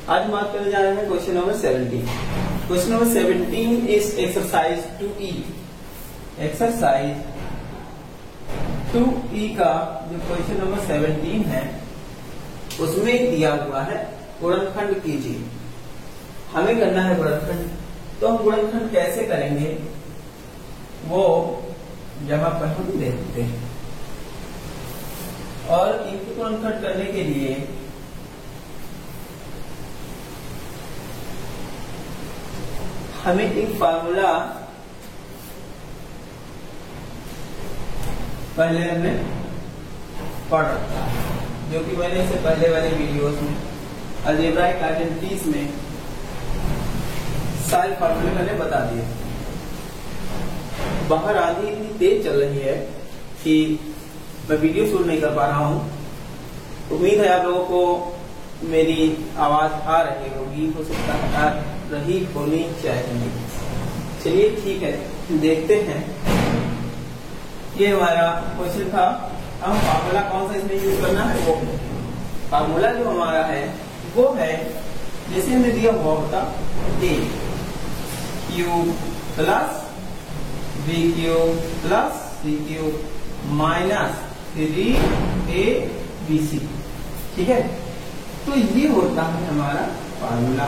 आज हम बात करने जा रहे हैं question number 17। Question number 17 is exercise 2E। Exercise 2E का जो क्वेश्चन नंबर 17 है उसमें दिया हुआ है गुणनखंड कीजिए। हमें करना है गुणनखंड, तो हम गुणनखंड कैसे करेंगे वो यहां पर हम देखते हैं। और इनके गुणनखंड करने के लिए हमें एक फार्मूला पहले हमने पढ़ रखा है, जो कि मैंने इससे पहले वाले वीडियोस में अलजेब्राइक आइडेंटिटीज में सारे फार्मूले मैंने बता दिए। बाहर आंधी इतनी तेज चल रही है कि मैं वीडियो शूट नहीं कर पा रहा हूँ। उम्मीद है आप लोगों को मेरी आवाज आ रही होगी, हो सकता है आ रही होनी चाहिए। चलिए ठीक है, देखते हैं। ये हमारा क्वेश्चन था। अब फार्मूला कौन सा इसमें यूज करना है, वो फार्मूला जो हमारा है वो है जैसे हमने दिया हुआ होता a cube plus b cube plus c cube minus 3abc। ठीक है, तो ये होता है हमारा फार्मूला।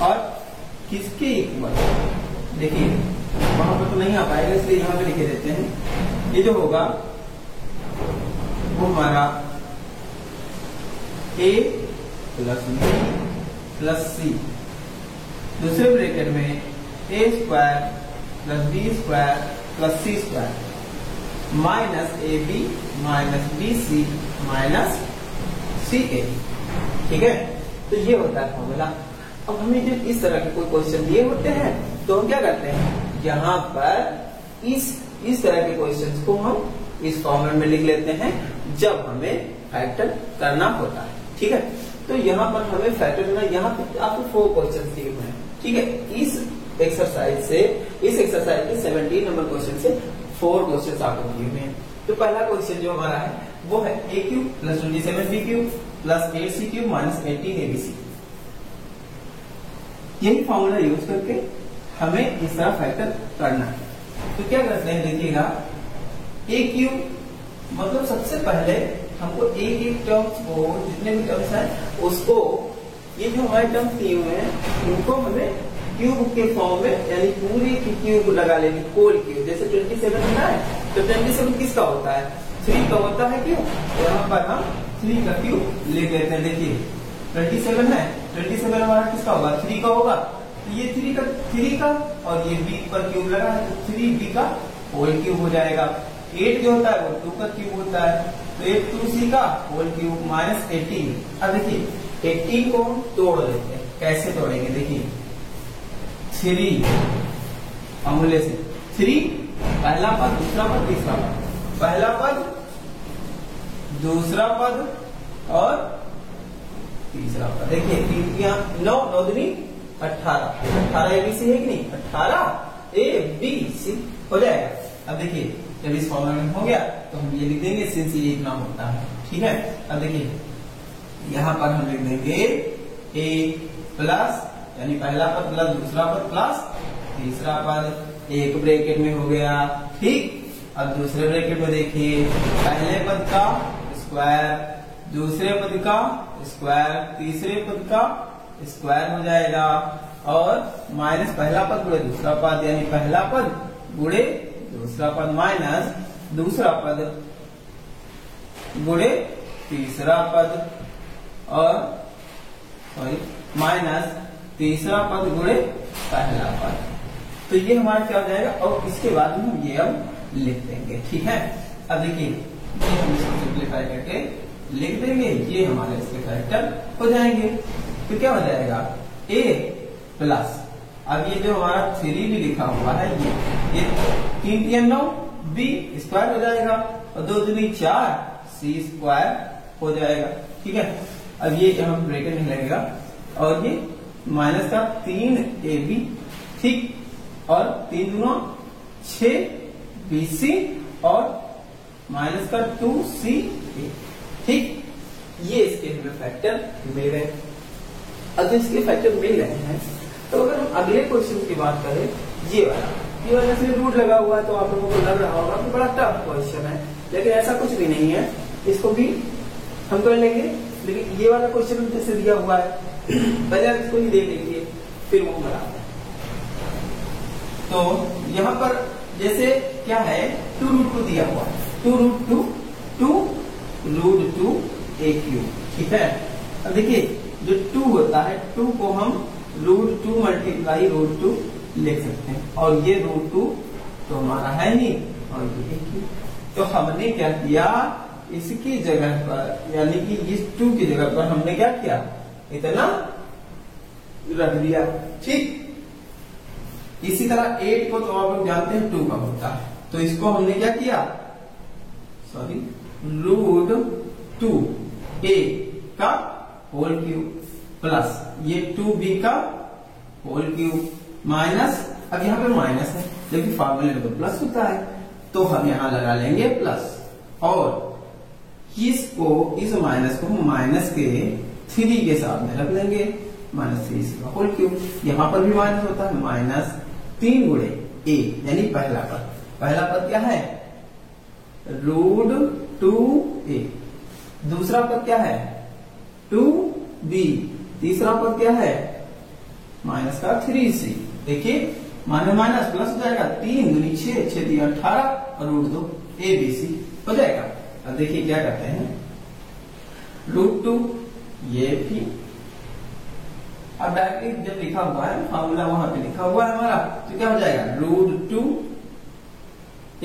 और किसके इक्वल, देखिए वहां पर तो नहीं आ पाएगा इसलिए यहां पे लिखे देते हैं। ये जो होगा वो हमारा a plus b plus c, दूसरे ब्रैकेट में a square plus b square plus c square minus ab minus bc minus ca। ठीक है, तो ये होता है फॉर्मूला। अब हमें जब इस तरह के कोई क्वेश्चन दिए होते हैं तो हम क्या करते हैं, यहाँ पर इस तरह के क्वेश्चंस को हम इस फॉर्मेट में लिख लेते हैं जब हमें फैक्टर करना होता है। ठीक है, तो यहाँ पर हमें फैक्टर करना, यहाँ पे आपको 4 क्वेश्चन दिए हुए हैं। ठीक है, इस एक्सरसाइज के 17 नंबर क्वेश्चन से 4 क्वेश्चन आपको दिए हुए हैं। तो पहला क्वेश्चन जो हमारा है वो है a cube plus 27b cube plus 8c cube minus 18abc। यही फॉर्मूला यूज करके हमें इस तरह फैक्टर करना है। तो क्या करते हैं, देखिएगा a क्यूब मतलब सबसे पहले हमको एक टर्म्स को, जितने भी टर्म्स हैं उसको, ये जो हमारे टर्म्स दिए हुए हैं उनको हमें क्यूब के फॉर्म में, यानी पूरी की क्यूब लगा लेंगे, होल क्यूब। जैसे 27 है तो 27 किसका होता है, 3 का होता है क्यूब। तो यहाँ पर हम 3 का क्यूब लिख लेते हैं। देखिए 27 है, 27 हमारा किसका होगा, 3 का होगा। तो ये 3 का और ये b पर क्यूब लगा है तो 3b का होल क्यूब हो जाएगा। 8 जो होता है वो 2 का क्यूब होता है, तो 8 2c का होल क्यूब माइनस 18। अब देखिए 18 को हम तोड़ लेते हैं। कैसे तोड़ेंगे, देखिए 3 फॉर्मूले से 3 पहला पद, दूसरा पद, तीसरा पद, पहला पद, दूसरा पद और तीसरा पद। देखिए 9 9 दूनी 18, 18 abc है कि नहीं, 18 abc हो जाएगा। अब देखिए जब इस फॉर्मूला में हो गया तो हम ये लिख देंगे सिंस ये इतना होता है। ठीक है, अब देखिए यहाँ पर हम लिख देंगे a प्लस, यानी पहला पद प्लस दूसरा पद प्लस तीसरा पद, एक ब्रैकेट में हो गया। ठीक, अब दूसरे ब्रैकेट में देखिए पहले पद का स्क्वायर, दूसरे पद का स्क्वायर, तीसरे पद का स्क्वायर हो जाएगा और माइनस पहला पद गुणे दूसरा पद, यानी पहला पद गुणे दूसरा पद माइनस दूसरा पद गुणे तीसरा पद और सॉरी माइनस तीसरा पद गुणे पहला पद। तो ये हमारा क्या हो जाएगा, और इसके बाद में हम ये अब लिख देंगे। ठीक है, अब देखिए ये हम इसको सिंप्लीफाई करके लिख देंगे, ये हमारे इसके फैक्टर हो जाएंगे। तो क्या हो जाएगा, a प्लस, अब ये जो हमारा 3 भी लिखा हुआ है ये 3 3 9 b स्क्वायर हो जाएगा और 2 दूनी 4 c स्क्वायर हो जाएगा। ठीक है, अब ये हम ब्रैकेट में लगेगा और ये माइनस का 3ab, ठीक, और 3 दूना 6bc और माइनस का 2ca। ठीक, ये इसके हमें फैक्टर मिल गए। अब इसके फैक्टर मिल रहे हैं, तो अगर हम अगले क्वेश्चन की बात करें, ये वाला से रूट लगा हुआ है, तो आप लोगों को लग रहा होगा कि बड़ा टफ क्वेश्चन है, लेकिन ऐसा कुछ भी नहीं है, इसको भी हम कर लेंगे। लेकिन ये वाला क्वेश्चन जैसे दिया हुआ है, पहले आप इसको ही देख लीजिए, फिर वो बनाते हैं। तो यहाँ पर जैसे क्या है, 2√2 दिया हुआ है, 2√2 2√2 a³, ठीक है। अब देखिए जो 2 होता है, 2 को हम √2 मल्टीप्लाई √2 लिख सकते हैं, और ये √2 तो हमारा है नहीं, और ये a³। तो हमने क्या किया, इसकी जगह पर यानी कि इस 2 की जगह पर हमने क्या किया, इतना रख दिया, ठीक। इसी तरह 8 को तो आप लोग जानते हैं 2 का होता है, तो इसको हमने क्या किया, सॉरी √2 a का होल क्यूब प्लस ये 2b का होल क्यूब माइनस, अब यहाँ पे माइनस है, लेकिन फार्मूले में तो प्लस होता है, तो हम यहाँ लगा लेंगे प्लस, और इसको इस माइनस को हम माइनस के 3 के साथ में रख लेंगे, -3 का होल क्यूब। यहाँ पर भी माइनस होता है, -3 गुणे a यानी पहला पद क्या है, √2a, दूसरा पद क्या है 2b, तीसरा पद क्या है माइनस का 3c। देखिए माइनस माइनस प्लस हो जाएगा, 3 दूनी 6, 6 3 18 और √2 abc हो जाएगा। अब देखिए क्या करते हैं, √2 ये भी, अब डायरेक्टली जब लिखा हुआ है फॉर्मूला वहां पे लिखा हुआ है हमारा, तो क्या हो जाएगा, √2 a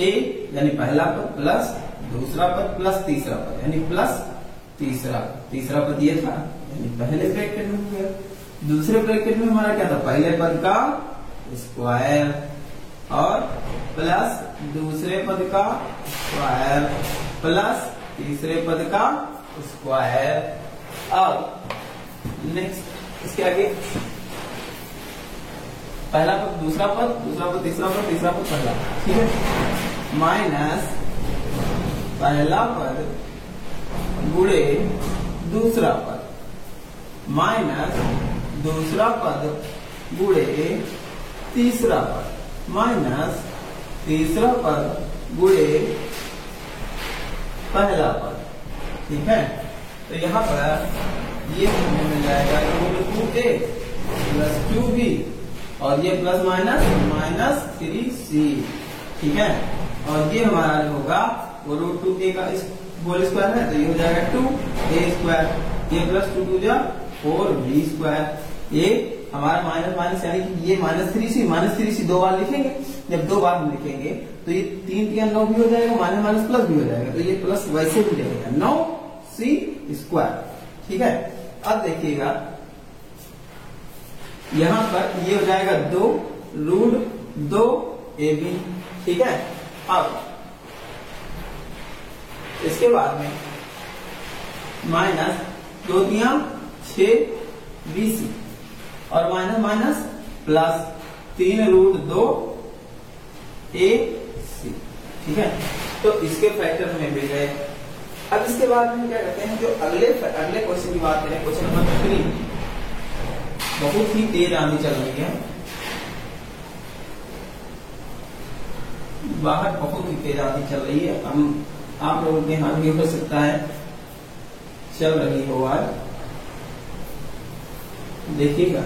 यानी पहला पद प्लस दूसरा पद प्लस तीसरा पद यानी प्लस तीसरा पद ये था, यानी पहले ब्रैकेट में हो गया। दूसरे ब्रैकेट में हमारा क्या था, पहले पद का स्क्वायर और प्लस दूसरे पद का स्क्वायर प्लस तीसरे पद का स्क्वायर। अब नेक्स्ट इसके आगे पहला पद दूसरा पद तीसरा पद तीसरा पद पहला, ठीक है, माइनस पहला पद गुणे दूसरा पद माइनस दूसरा पद गुणे तीसरा पद माइनस तीसरा पद गुणे पहला पद, ठीक है। तो यहाँ पर ये हमें मिल जाएगा √2a प्लस 2b और ये प्लस माइनस 3c, ठीक है। और ये हमारा जो होगा वो √2a का होल स्क्वायर है, तो ये हो जाएगा 2a², ये प्लस 2 2 जा 4b², ये हमारा माइनस यानी कि ये -3c दो बार लिखेंगे, जब दो बार हम लिखेंगे तो ये 3 3 9 भी हो जाएगा, माइनस प्लस भी हो जाएगा, तो ये प्लस वैसे भी रहेगा 9c², ठीक है। अब देखिएगा यहां पर ये हो जाएगा 2√2ab, ठीक है। अब इसके बाद में माइनस 2 3 6bc और माइनस प्लस 3√2ac, ठीक है। तो इसके फैक्टर हमें मिल गए। अब इसके बाद में क्या करते हैं, जो अगले क्वेश्चन की बात करें, क्वेश्चन नंबर 3, बहुत ही तेज आंधी चल रही है बाहर, बहुत ही तेज आंधी चल रही है, हम आप लोगों के यहाँ भी हो सकता है चल रही हो आज, देखिएगा।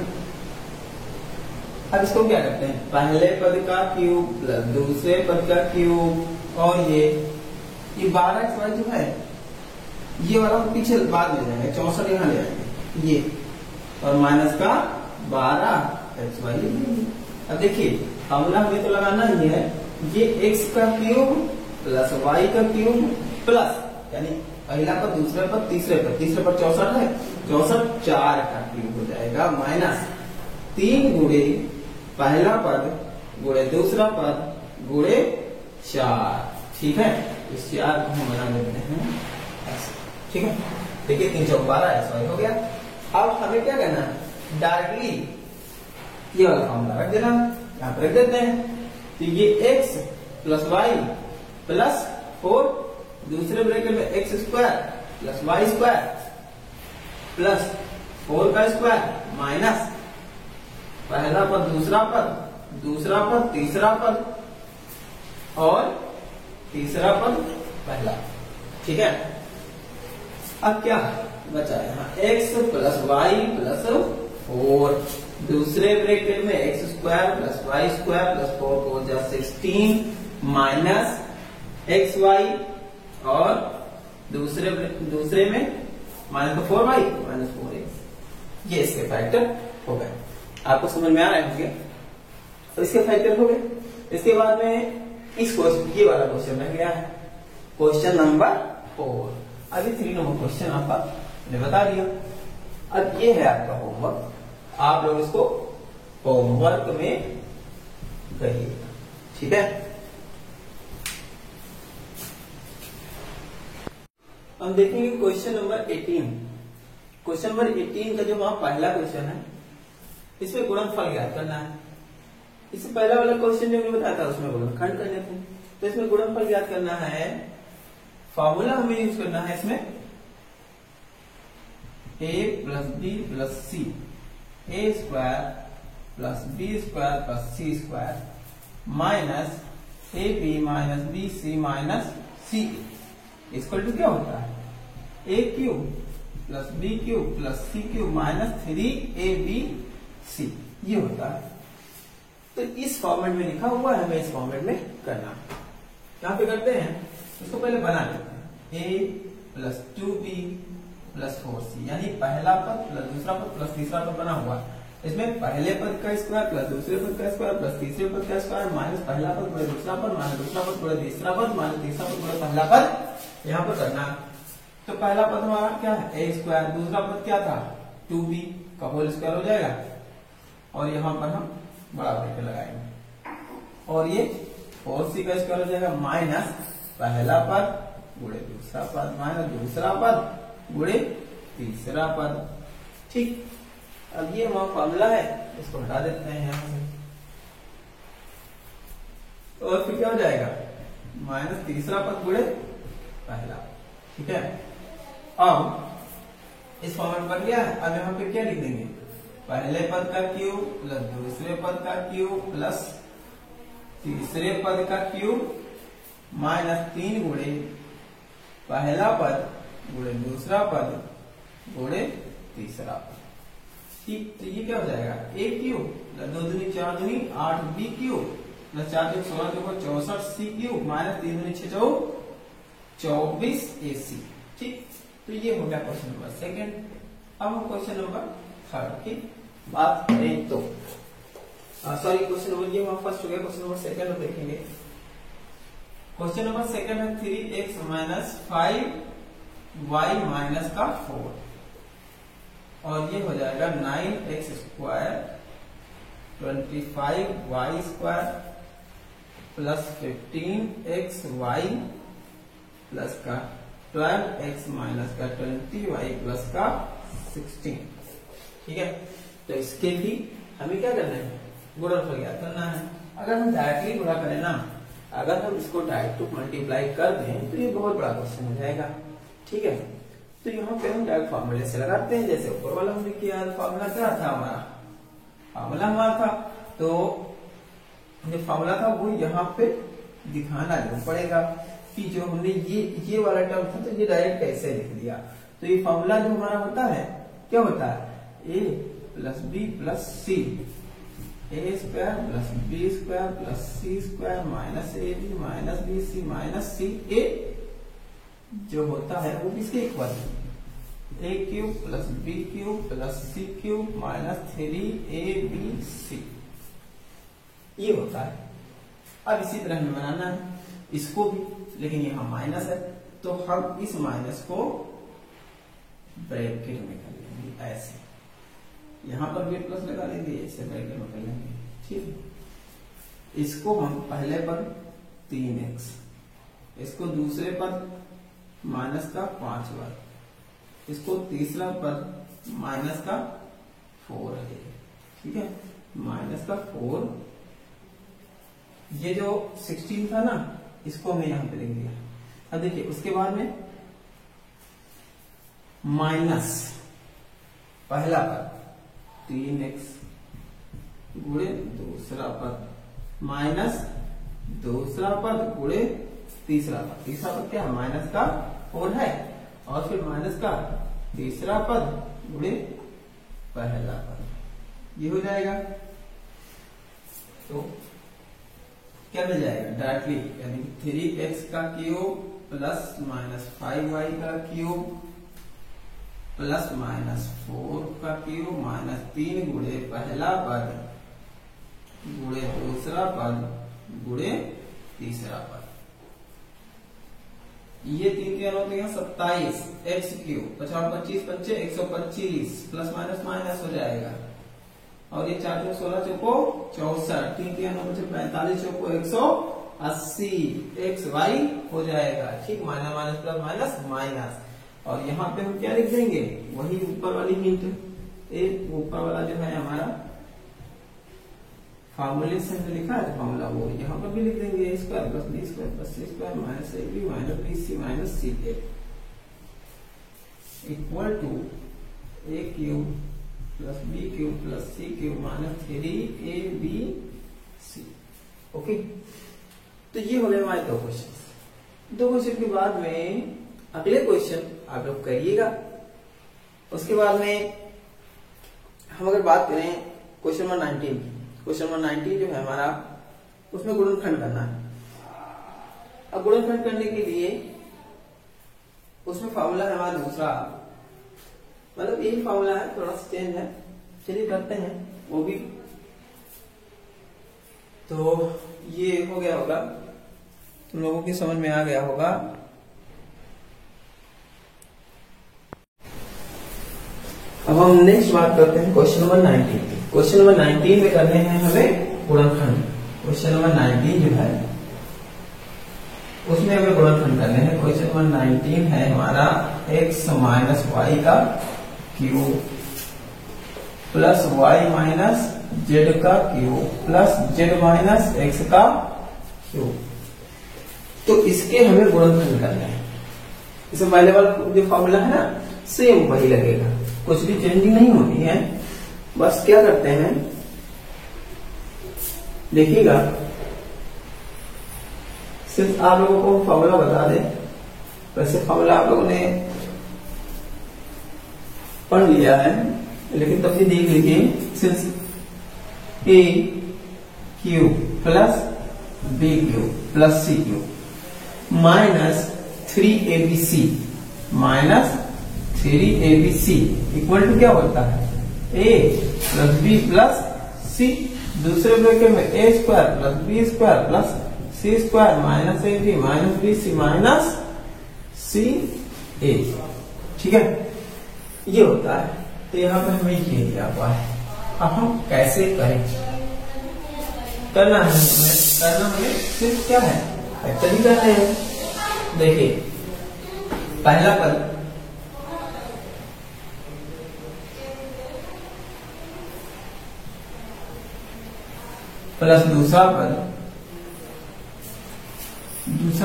अब इसको क्या करते हैं, पहले पद का क्यूब प्लस दूसरे पद का क्यूब और ये 12x जो है ये वाला पीछे बाद में जाएगा, 64 यहाँ ले आएंगे ये, और माइनस का 12xy। अब देखिए फॉर्मूला हमें तो लगाना ही है, ये x का क्यूब प्लस y का क्यूब प्लस यानी पहला पद दूसरा पद तीसरे पद 64 है, 64 4 का क्यूब हो जाएगा, माइनस 3 गुणे पहला पद गुणे दूसरा पद गुणे 4, ठीक है। इस 4 को हम बना लेते हैं ऐसे, ठीक है। देखिए 3 4 12 ऐसा हो गया। अब हमें क्या करना है, डायरेक्टली ये वाला फॉर्मूला रख देना, यहाँ पर रख देते हैं। तो ये x प्लस वाई प्लस 4 दूसरे ब्रैकेट में x² प्लस y² प्लस 4 का स्क्वायर माइनस पहला पद दूसरा पद तीसरा पद और तीसरा पद पहला। ठीक है, अब क्या बचा यहाँ x प्लस वाई प्लस 4, दूसरे ब्रैकेट में x square plus y square plus 4 को 16 माइनस एक्स वाई और दूसरे में माइनस 4y माइनस 4x। ये इसके फैक्टर हो गए, आपको समझ में आ रहे होंगे। तो इसके फैक्टर हो गए। इसके बाद में इस क्वेश्चन ये वाला क्वेश्चन रह गया है, क्वेश्चन नंबर 4। अभी 3 नंबर क्वेश्चन आपका ने बता दिया। अब ये है आपका होमवर्क, आप लोग इसको होमवर्क में करिए। ठीक है, हम देखेंगे क्वेश्चन नंबर 18। क्वेश्चन नंबर 18 का जो वहां पहला क्वेश्चन है, इसमें गुणनफल ज्ञात करना है। इससे पहला वाला क्वेश्चन जो मैंने बताया था उसमें गुणनखंड करने थे, तो इसमें गुणनफल ज्ञात करना है। फॉर्मूला हमें यूज करना है इसमें a plus b plus c, a square plus b square plus c square minus a b minus b c minus c equal to क्या होता है a cube plus b cube plus c cube minus 3ab c, ये होता है। तो इस format में लिखा हुआ है, हमें इस फॉर्मेट में करना है। यहाँ पे करते हैं, इसको पहले बना लेते हैं। a plus 2b plus 4c, यानी पहला पद प्लस दूसरा पद प्लस तीसरा पद बना हुआ है। इसमें पहले पद का स्क्वायर प्लस दूसरे पद का स्क्वायर प्लस तीसरे पद का स्क्वायर माइनस पहला पद प्लस दूसरा पद माइनस दूसरा पद प्लस तीसरा पद माइनस तीसरा पद प्लस पहला पद यहाँ पर करना है। तो पहला पद हमारा क्या है ए स्क्वायर, दूसरा पद क्या था 2b का होल स्क्वायर हो जाएगा और यहाँ पर हम बड़ा ब्रैकेट लगाएंगे और ये 4c का स्क्वायर हो जाएगा माइनस पहला पद गुणे दूसरा पद माइनस दूसरा पद गुणे तीसरा पद। ठीक, अब ये हमारा फॉर्मूला है, इसको हटा देते हैं यहां से और फिर क्या हो जाएगा माइनस तीसरा पद गुणे पहला। ठीक है, अब इस फॉर्मेट बन गया है। अब यहाँ पे क्या लिख देंगे पहले पद का क्यूब प्लस दूसरे पद का क्यूब प्लस तीसरे पद का क्यूब माइनस 3 गुणे पहला पद गुणे दूसरा पद गुणे तीसरा पद। ठीक, तो ये क्या हो जाएगा ए क्यूब प्लस 2 दूनी 4 दूनी 8 बी क्यूब प्लस 4 दूनी 16 देखो 64 सी क्यूब माइनस 3 दूनी 6 24 ए सी। ठीक, तो ये हो गया क्वेश्चन नंबर सेकंड। अब हम क्वेश्चन नंबर थर्ड की बात करें तो सॉरी क्वेश्चन नंबर ये फर्स्ट हो गया, क्वेश्चन नंबर सेकंड देखेंगे। क्वेश्चन नंबर सेकंड है 3x माइनस 5y माइनस का 4 और ये हो जाएगा 9x square 25y square plus 15xy plus का 12x माइनस का 20y प्लस का 16। ठीक है, तो इसके भी हमें क्या करना है गुणनफल ज्ञात करना है। अगर हम डायरेक्टली गुणा करें ना, अगर हम इसको डायरेक्ट मल्टीप्लाई कर दें तो ये बहुत बड़ा क्वेश्चन हो जाएगा। ठीक है, तो यहाँ पे हम डायरेक्ट फॉर्मूले से लगाते हैं, जैसे ऊपर वाला हमने किया फॉर्मूला क्या था हमारा, फॉर्मूला हमारा था तो जो फॉर्मूला था वो यहाँ पे दिखाना जरूर पड़ेगा कि जो हमने ये वाला टर्म था तो ये डायरेक्ट कैसे लिख दिया। तो ये फॉर्मूला जो हमारा होता है क्या होता है a plus b plus c, a square plus b square plus c square minus a b minus b c minus c a जो होता है वो किसके equal a cube plus b cube plus c cube minus 3ab ये होता है। अब इसी तरह हमें बनाना है इसको भी, लेकिन यहाँ माइनस है तो हम इस माइनस को ब्रैकेट में कर लेंगे ऐसे, यहाँ पर भी प्लस लगा लेंगे ऐसे ब्रैकेट में कर लेंगे। ठीक है, इसको हम पहले पद 3x, इसको दूसरे पद माइनस का 5y, इसको तीसरा पद माइनस का 4 है। ठीक है, माइनस का 4, ये जो 16 था ना इसको हमने यहां पे लिख दिया। अब देखिए उसके बाद में माइनस पहला पद 3x गुणे दूसरा पद माइनस दूसरा पद गुणे तीसरा पद। तीसरा पद क्या है? माइनस का 4 है, और फिर माइनस का तीसरा पद गुणे पहला पद, ये हो जाएगा। तो क्या मिल जाएगा डायरेक्टली, यानी 3x का क्यूब प्लस माइनस 5y का क्यूब प्लस माइनस 4 का क्यूब माइनस 3 गुणे पहला पद गुणे दूसरा पद गुणे तीसरा पद। ये 3 होते हैं 27 x क्यूब 25 पंचे 125 प्लस माइनस माइनस हो जाएगा, और ये 4 चौक 16 चौको 64 3 बचे 45 चौको 180 xy हो जाएगा। ठीक, minus minus plus minus minus, और यहाँ पे हम क्या लिख देंगे? वही ऊपर वाली हिंट, एक ऊपर वाला जो है हमारा फार्मूले से हमने लिखा है फार्मूला, वो यहाँ पर भी लिख देंगे। a square plus b square plus c square minus ab minus bc minus ca equal to a cube plus b cube plus c cube minus 3abc। Okay, तो ये हो गए हमारे 2 क्वेश्चन। 2 क्वेश्चन के बाद में अगले क्वेश्चन आप लोग करिएगा। उसके बाद में हम अगर बात करें क्वेश्चन नंबर 19 की, क्वेश्चन नंबर 19 जो है हमारा, उसमें गुणनखंड करना है। अब गुणनखंड करने के लिए उसमें फार्मूला है हमारा दूसरा, मतलब यही फार्मूला है, थोड़ा सा चेंज है। चलिए करते हैं वो भी। तो ये हो गया होगा, तुम लोगों की समझ में आ गया होगा। अब हम नेक्स्ट बात करते हैं क्वेश्चन नंबर 19 की। क्वेश्चन नंबर 19 में करने हैं हमें गुणनखंड। क्वेश्चन नंबर 19 जो है उसमें हमें गुणनखंड करने हैं। क्वेश्चन नंबर 19 है हमारा x माइनस वाई का cube plus y minus z का cube plus z minus x का क्यूब। तो इसके हमें गुणनखंड करने हैं। इसमें पहले वाला जो फॉर्मूला है ना, सेम वही लगेगा, कुछ भी चेंजिंग नहीं होनी है। बस क्या करते हैं देखिएगा, सिर्फ आप लोगों को फॉर्मूला बता दें। वैसे फॉर्मूला आप लोगों ने पढ़ लिया है, लेकिन तब भी देख लीजिए। सिर्फ a cube plus b cube plus c cube minus 3abc minus 3abc equal to क्या होता है? a plus b plus c. दूसरे ब्रैकेट में a square plus b square plus c square minus ab minus b c minus c a. ठीक है, ये होता है। तो यहाँ पे हमें ये दिया हुआ है। अब हम कैसे करें? करना हमें सिर्फ क्या है, फैक्टर ही करना है। देखिए, पहला पद प्लस दूसरा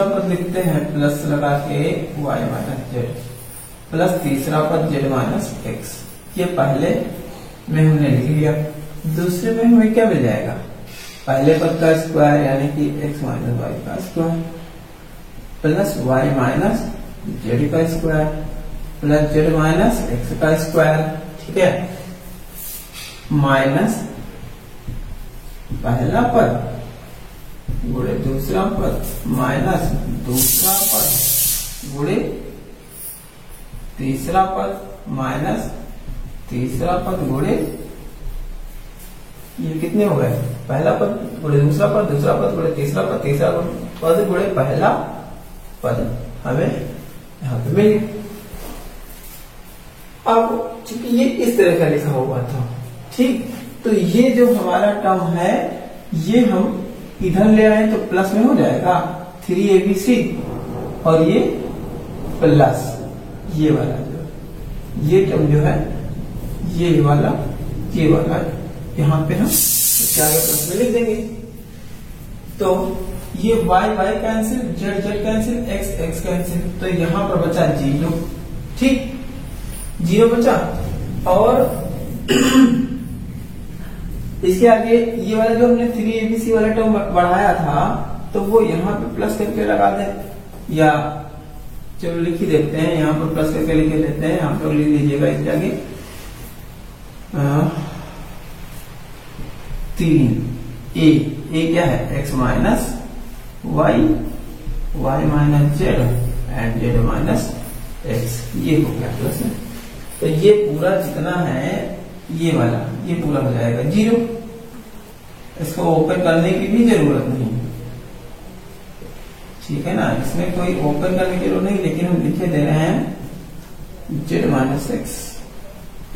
पद लिखते हैं प्लस लगा के y माइनस जेड प्लस तीसरा पद z माइनस एक्स। ये पहले में हमने लिख लिया। दूसरे में हमें क्या मिल जाएगा? पहले पद का स्क्वायर यानी कि x माइनस वाई का square plus y minus z का square plus z minus x का स्क्वायर। ठीक है, माइनस पहला पद गुणे दूसरा पद माइनस दूसरा पद गुणे तीसरा पद माइनस तीसरा पद गुणे, ये कितने हो गए? पहला पद गुणे दूसरा पद गुणे तीसरा पद गुणे पहला पद हमें यहाँ पे मिले। अब चूंकि ये इस तरह का लिखा हुआ था, ठीक, तो ये जो हमारा टर्म है ये हम इधर ले आए तो प्लस में हो जाएगा 3abc, और ये प्लस ये वाला जो ये टर्म जो है ये वाला यहाँ पे हम क्या प्लस में लिख देंगे। तो ये y cancel, z cancel, x cancel, तो यहाँ पर बचा 0। ठीक, 0 बचा, और इसके आगे ये वाला जो हमने 3abc वाला टर्म बढ़ाया था तो वो यहाँ पे प्लस करके लगा दें, या चलो लिख ही देते हैं, यहाँ पर प्लस करके लिख देते हैं, आप लोग लिख लीजिएगा इसके आगे 3a क्या है x minus y, y minus z and z minus x, ये हो गया प्लस में। तो ये पूरा जितना है ये वाला ये पूरा हो जाएगा 0, इसको ओपन करने की भी जरूरत नहीं, ठीक है ना, इसमें कोई ओपन करने की जरूरत नहीं, लेकिन हम लिखे दे रहे हैं z minus x,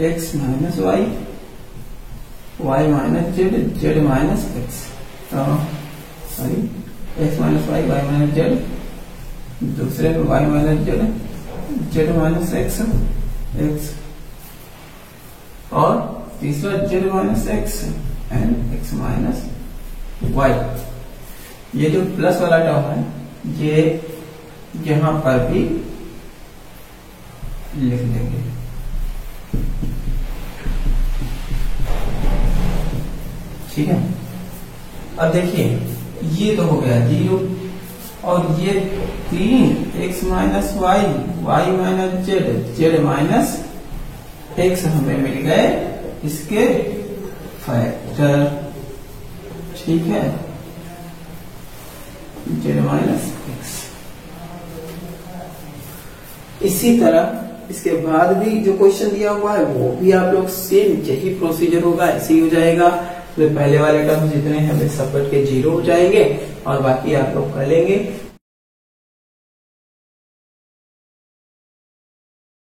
x minus y, y minus z, z minus x, sorry x minus y, y minus z, दूसरे में y minus z, z minus x, x, और तीसरा z minus x and x minus y। ये जो plus वाला term है ये यहां पर भी लिख देंगे, ठीक है। अब देखिए ये तो हो गया 0 और ये 3x minus y, y minus z, z minus x हमें मिल गए इसके फैक्टर, ठीक है, जेड माइनस x। इसी तरह इसके बाद भी जो क्वेश्चन दिया हुआ है वो भी आप लोग सेम यही प्रोसीजर होगा, ऐसे ही हो जाएगा। तो पहले वाले टर्म जितने हैं वे सब के 0 हो जाएंगे और बाकी आप लोग कर लेंगे।